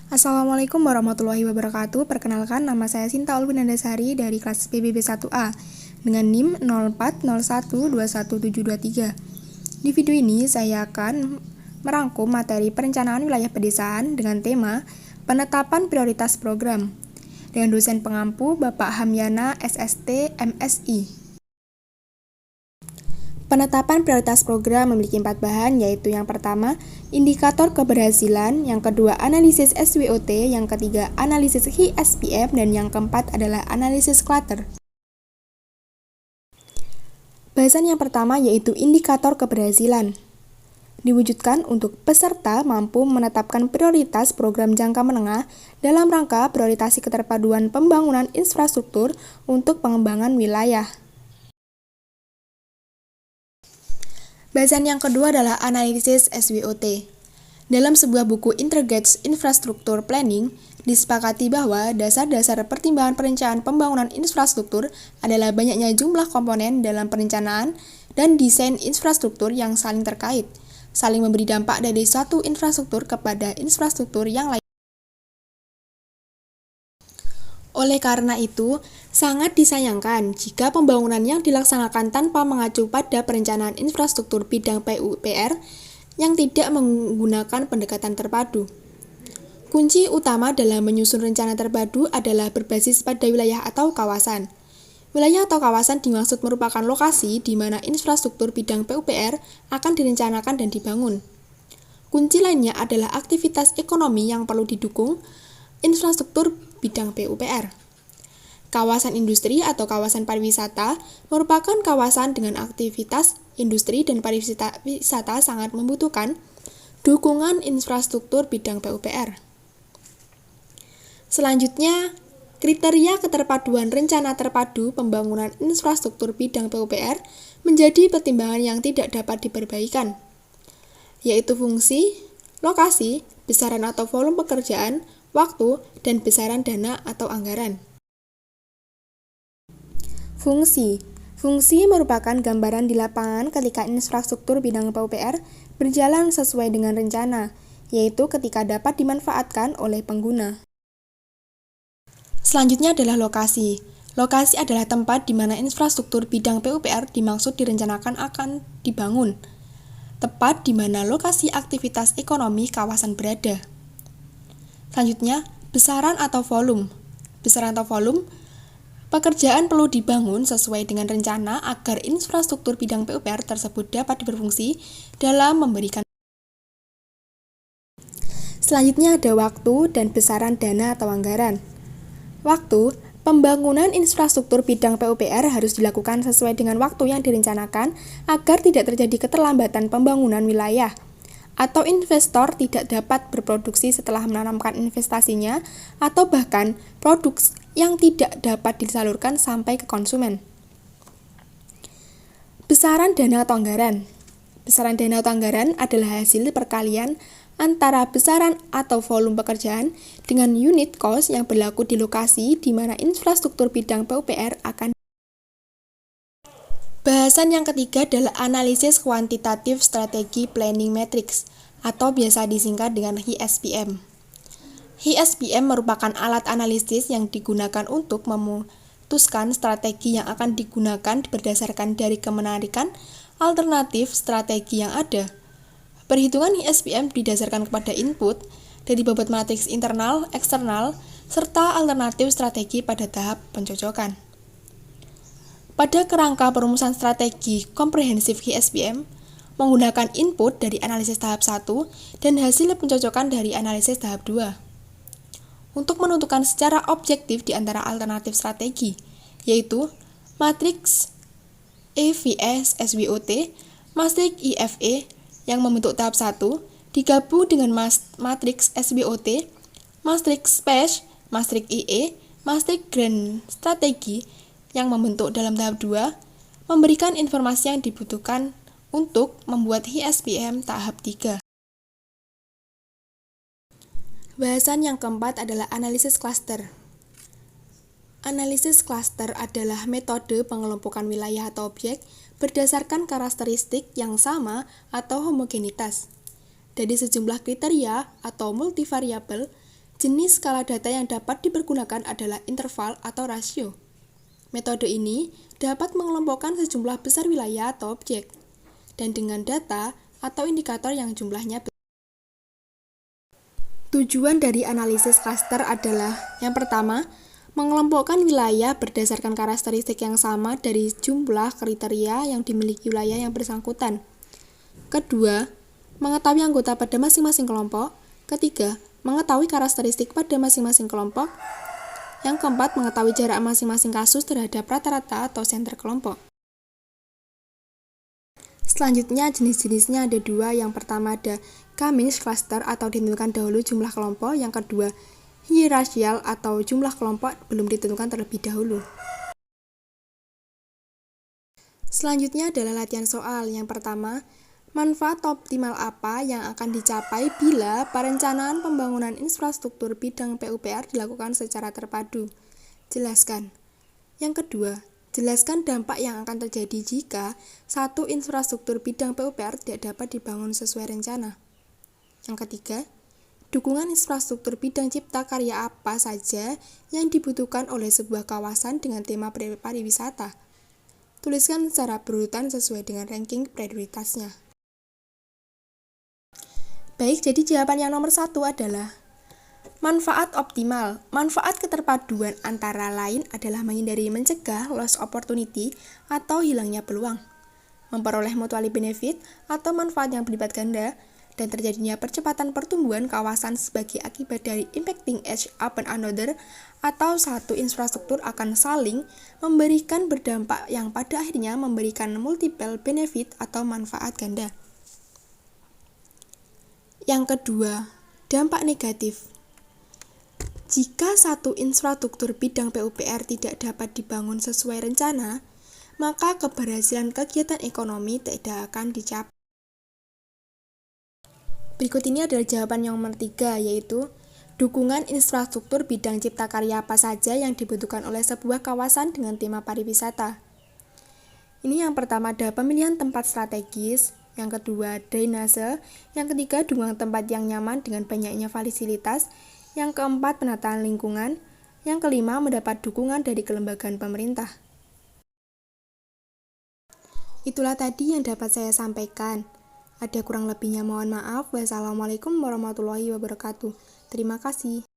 Assalamualaikum warahmatullahi wabarakatuh. Perkenalkan, nama saya Sinta Olwinandasari dari kelas PBB 1A dengan NIM 04012173. Di video ini saya akan merangkum materi perencanaan wilayah pedesaan dengan tema penetapan prioritas program dengan dosen pengampu Bapak Hamyana SST MSI. Penetapan prioritas program memiliki 4 bahan, yaitu yang pertama, indikator keberhasilan, yang kedua, analisis SWOT, yang ketiga, analisis HISPM, dan yang keempat adalah analisis cluster. Bahasan yang pertama yaitu indikator keberhasilan. Diwujudkan untuk peserta mampu menetapkan prioritas program jangka menengah dalam rangka prioritasi keterpaduan pembangunan infrastruktur untuk pengembangan wilayah. Bahasan yang kedua adalah analisis SWOT. Dalam sebuah buku Integrated Infrastructure Planning, disepakati bahwa dasar-dasar pertimbangan perencanaan pembangunan infrastruktur adalah banyaknya jumlah komponen dalam perencanaan dan desain infrastruktur yang saling terkait, saling memberi dampak dari satu infrastruktur kepada infrastruktur yang lain. Oleh karena itu, sangat disayangkan jika pembangunan yang dilaksanakan tanpa mengacu pada perencanaan infrastruktur bidang PUPR yang tidak menggunakan pendekatan terpadu. Kunci utama dalam menyusun rencana terpadu adalah berbasis pada wilayah atau kawasan. Wilayah atau kawasan dimaksud merupakan lokasi di mana infrastruktur bidang PUPR akan direncanakan dan dibangun. Kunci lainnya adalah aktivitas ekonomi yang perlu didukung infrastruktur bidang PUPR. Kawasan industri atau kawasan pariwisata merupakan kawasan dengan aktivitas industri dan pariwisata sangat membutuhkan dukungan infrastruktur bidang PUPR. Selanjutnya, kriteria keterpaduan rencana terpadu pembangunan infrastruktur bidang PUPR menjadi pertimbangan yang tidak dapat diperbaikan, yaitu fungsi, lokasi, besaran atau volume pekerjaan, waktu, dan besaran dana atau anggaran. Fungsi merupakan gambaran di lapangan ketika infrastruktur bidang PUPR berjalan sesuai dengan rencana, yaitu ketika dapat dimanfaatkan oleh pengguna. Selanjutnya adalah lokasi. Lokasi adalah tempat di mana infrastruktur bidang PUPR dimaksud direncanakan akan dibangun, tepat di mana lokasi aktivitas ekonomi kawasan berada. Selanjutnya, besaran atau volume. Besaran atau volume, pekerjaan perlu dibangun sesuai dengan rencana agar infrastruktur bidang PUPR tersebut dapat berfungsi dalam memberikan. Selanjutnya ada waktu dan besaran dana atau anggaran. Waktu, pembangunan infrastruktur bidang PUPR harus dilakukan sesuai dengan waktu yang direncanakan agar tidak terjadi keterlambatan pembangunan wilayah, atau investor tidak dapat berproduksi setelah menanamkan investasinya, atau bahkan produk yang tidak dapat disalurkan sampai ke konsumen. Besaran dana atau anggaran. Besaran dana atau anggaran adalah hasil perkalian antara besaran atau volume pekerjaan dengan unit cost yang berlaku di lokasi di mana infrastruktur bidang PUPR akan. Bahasan yang ketiga adalah analisis kuantitatif strategi planning matrix atau biasa disingkat dengan HISPM. HISPM merupakan alat analisis yang digunakan untuk memutuskan strategi yang akan digunakan berdasarkan dari kemenarikan alternatif strategi yang ada. Perhitungan HISPM didasarkan kepada input dari bobot matriks internal, eksternal, serta alternatif strategi pada tahap pencocokan. Pada kerangka perumusan strategi komprehensif HISPM, menggunakan input dari analisis tahap 1 dan hasil pencocokan dari analisis tahap 2. Untuk menentukan secara objektif di antara alternatif strategi, yaitu matriks EVS SWOT, matriks IFE yang membentuk tahap 1, digabung dengan matriks SWOT, matriks SPACE, matriks IE, matriks Grand Strategi yang membentuk dalam tahap 2, memberikan informasi yang dibutuhkan untuk membuat HISPM tahap 3. Bahasan yang keempat adalah analisis cluster. Analisis cluster adalah metode pengelompokan wilayah atau objek berdasarkan karakteristik yang sama atau homogenitas. Dari sejumlah kriteria atau multivariabel, Jenis skala data yang dapat dipergunakan adalah interval atau rasio. Metode ini dapat mengelompokkan sejumlah besar wilayah atau objek, dan dengan data atau indikator yang jumlahnya besar. Tujuan dari analisis klaster adalah yang pertama, mengelompokkan wilayah berdasarkan karakteristik yang sama dari jumlah kriteria yang dimiliki wilayah yang bersangkutan. Kedua, mengetahui anggota pada masing-masing kelompok. Ketiga, mengetahui karakteristik pada masing-masing kelompok. Yang keempat, mengetahui jarak masing-masing kasus terhadap rata-rata atau senter kelompok. Selanjutnya, jenis-jenisnya ada dua. Yang pertama ada Cummings cluster atau ditentukan dahulu jumlah kelompok. Yang kedua, hierarchical atau jumlah kelompok belum ditentukan terlebih dahulu. Selanjutnya adalah latihan soal. Yang pertama, manfaat optimal apa yang akan dicapai bila perencanaan pembangunan infrastruktur bidang PUPR dilakukan secara terpadu? Jelaskan. Yang kedua, jelaskan dampak yang akan terjadi jika satu infrastruktur bidang PUPR tidak dapat dibangun sesuai rencana. Yang ketiga, dukungan infrastruktur bidang cipta karya apa saja yang dibutuhkan oleh sebuah kawasan dengan tema pariwisata. Tuliskan secara berurutan sesuai dengan ranking prioritasnya. Baik, jadi jawaban yang nomor 1 adalah manfaat optimal. Manfaat keterpaduan antara lain adalah menghindari mencegah loss opportunity atau hilangnya peluang, memperoleh mutual benefit atau manfaat yang berlipat ganda, dan terjadinya percepatan pertumbuhan kawasan sebagai akibat dari impacting each upon another atau satu infrastruktur akan saling memberikan berdampak yang pada akhirnya memberikan multiple benefit atau manfaat ganda. Yang kedua, dampak negatif. Jika satu infrastruktur bidang PUPR tidak dapat dibangun sesuai rencana, maka keberhasilan kegiatan ekonomi tidak akan dicapai. Berikut ini adalah jawaban yang nomor 3, yaitu dukungan infrastruktur bidang cipta karya apa saja yang dibutuhkan oleh sebuah kawasan dengan tema pariwisata. Ini yang pertama ada pemilihan tempat strategis, yang kedua drainase, yang ketiga dukungan tempat yang nyaman dengan banyaknya fasilitas, yang keempat penataan lingkungan, yang kelima mendapat dukungan dari kelembagaan pemerintah. Itulah tadi yang dapat saya sampaikan. Ada kurang lebihnya mohon maaf. Wassalamualaikum warahmatullahi wabarakatuh. Terima kasih.